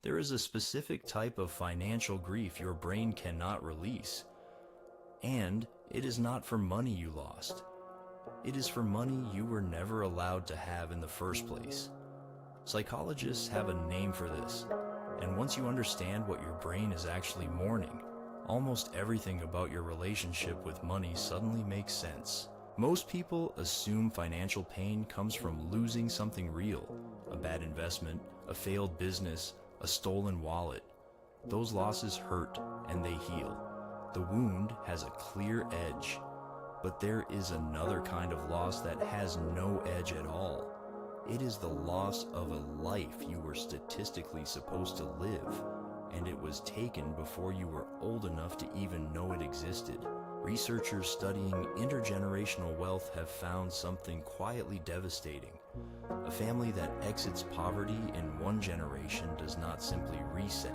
There is a specific type of financial grief your brain cannot release. And it is not for money you lost. It is for money you were never allowed to have in the first place. Psychologists have a name for this, and once you understand what your brain is actually mourning, almost everything about your relationship with money suddenly makes sense. Most people assume financial pain comes from losing something real, a bad investment, a failed business, a stolen wallet. Those losses hurt and they heal. The wound has a clear edge, but there is another kind of loss that has no edge at all. It is the loss of a life you were statistically supposed to live, and it was taken before you were old enough to even know it existed. Researchers studying intergenerational wealth have found something quietly devastating. A family that exits poverty in one generation does not simply reset.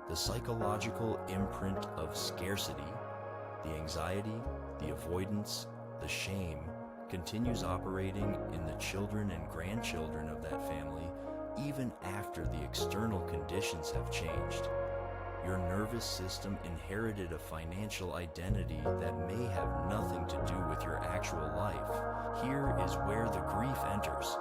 The psychological imprint of scarcity, the anxiety, the avoidance, the shame, continues operating in the children and grandchildren of that family even after the external conditions have changed. Your nervous system inherited a financial identity that may have nothing to do with your actual life. Here is where the grief enters.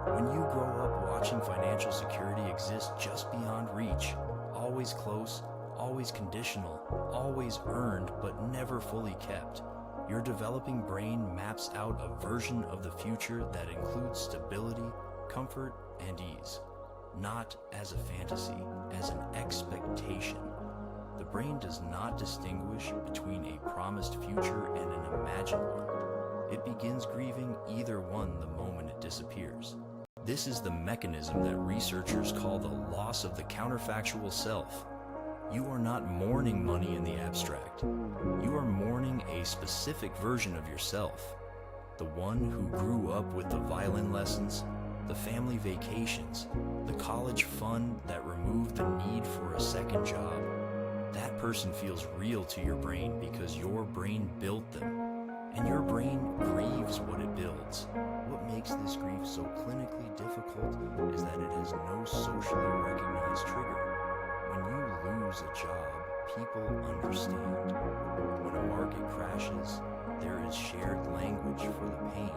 When you grow up watching financial security exist just beyond reach, always close, always conditional, always earned but never fully kept, your developing brain maps out a version of the future that includes stability, comfort, and ease. Not as a fantasy, as an expectation. The brain does not distinguish between a promised future and an imagined one. It begins grieving either one the moment it disappears. This is the mechanism that researchers call the loss of the counterfactual self. You are not mourning money in the abstract. You are mourning a specific version of yourself. The one who grew up with the violin lessons, the family vacations, the college fund that removed the need for a second job. That person feels real to your brain because your brain built them, and your brain grieves what it builds. What makes this grief so clinically difficult is that it has no socially recognized trigger. When you lose a job, people understand. When a market crashes, there is shared language for the pain.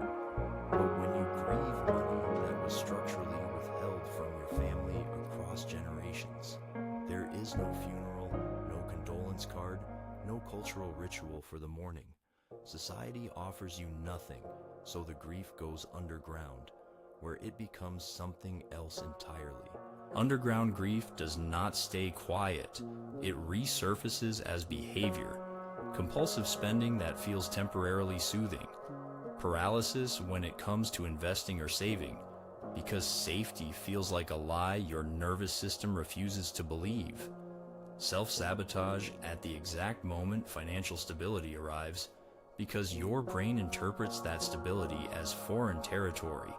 But when you grieve money that was structurally withheld from your family across generations, there is no funeral, no condolence card, no cultural ritual for the mourning. Society offers you nothing, so the grief goes underground, where it becomes something else entirely. Underground grief does not stay quiet. It resurfaces as behavior. Compulsive spending that feels temporarily soothing. Paralysis when it comes to investing or saving, because safety feels like a lie your nervous system refuses to believe. Self-sabotage at the exact moment financial stability arrives, because your brain interprets that stability as foreign territory,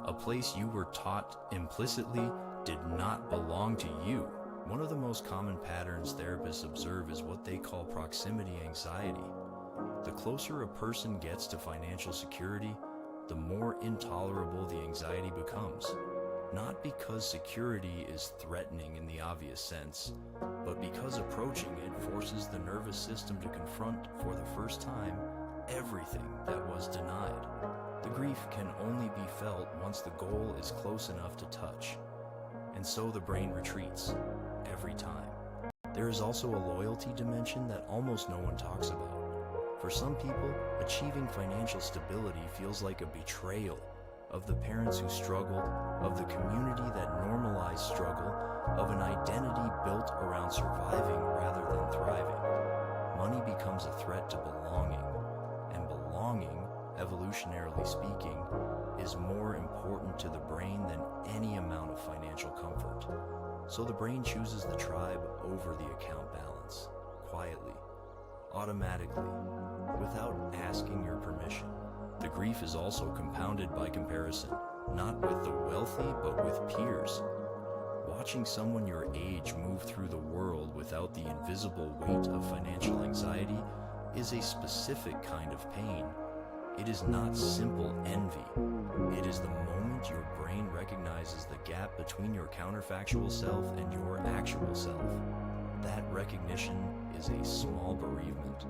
a place you were taught implicitly did not belong to you. One of the most common patterns therapists observe is what they call proximity anxiety. The closer a person gets to financial security, the more intolerable the anxiety becomes. Not because security is threatening in the obvious sense, but because approaching it forces the nervous system to confront, for the first time, everything that was denied. The grief can only be felt once the goal is close enough to touch. And so the brain retreats, every time. There is also a loyalty dimension that almost no one talks about. For some people, achieving financial stability feels like a betrayal of the parents who struggled, of the community that normalized struggle, of an identity built around surviving rather than thriving. Money becomes a threat to belonging, and belonging, evolutionarily speaking, is more important to the brain than any amount of financial comfort. So the brain chooses the tribe over the account balance, quietly, automatically, without asking your permission. The grief is also compounded by comparison, not with the wealthy, but with peers. Watching someone your age move through the world without the invisible weight of financial anxiety is a specific kind of pain. It is not simple envy. It is the moment your brain recognizes the gap between your counterfactual self and your actual self. That recognition is a small bereavement,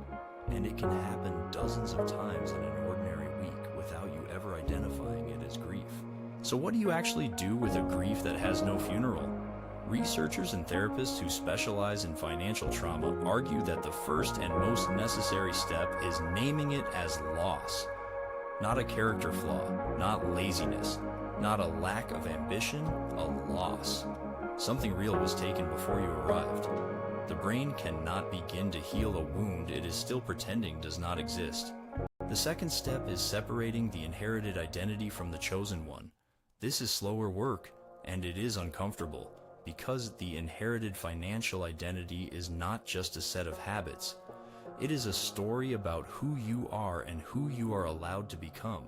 and it can happen dozens of times in an ordinary week without you ever identifying it as grief. So what do you actually do with a grief that has no funeral? Researchers and therapists who specialize in financial trauma argue that the first and most necessary step is naming it as loss. Not a character flaw, not laziness, not a lack of ambition, a loss. Something real was taken before you arrived. The brain cannot begin to heal a wound it is still pretending does not exist. The second step is separating the inherited identity from the chosen one. This is slower work, and it is uncomfortable, because the inherited financial identity is not just a set of habits. It is a story about who you are and who you are allowed to become.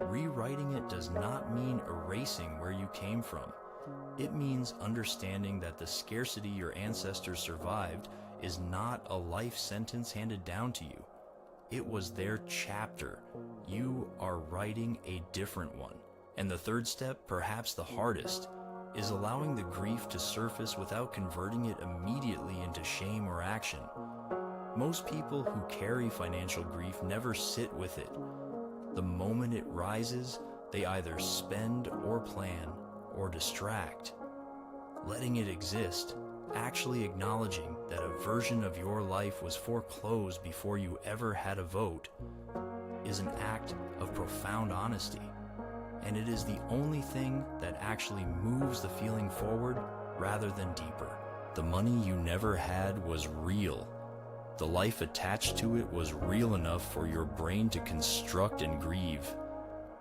Rewriting it does not mean erasing where you came from. It means understanding that the scarcity your ancestors survived is not a life sentence handed down to you. It was their chapter. You are writing a different one. And the third step, perhaps the hardest, is allowing the grief to surface without converting it immediately into shame or action. Most people who carry financial grief never sit with it. The moment it rises, they either spend or plan or distract. Letting it exist, actually acknowledging that a version of your life was foreclosed before you ever had a vote, is an act of profound honesty. And it is the only thing that actually moves the feeling forward rather than deeper. The money you never had was real. The life attached to it was real enough for your brain to construct and grieve.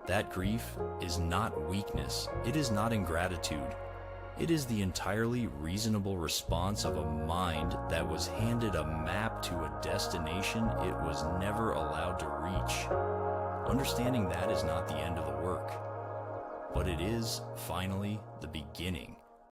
That grief is not weakness. It is not ingratitude. It is the entirely reasonable response of a mind that was handed a map to a destination it was never allowed to reach. Understanding that is not the end of the work, but it is, finally, the beginning.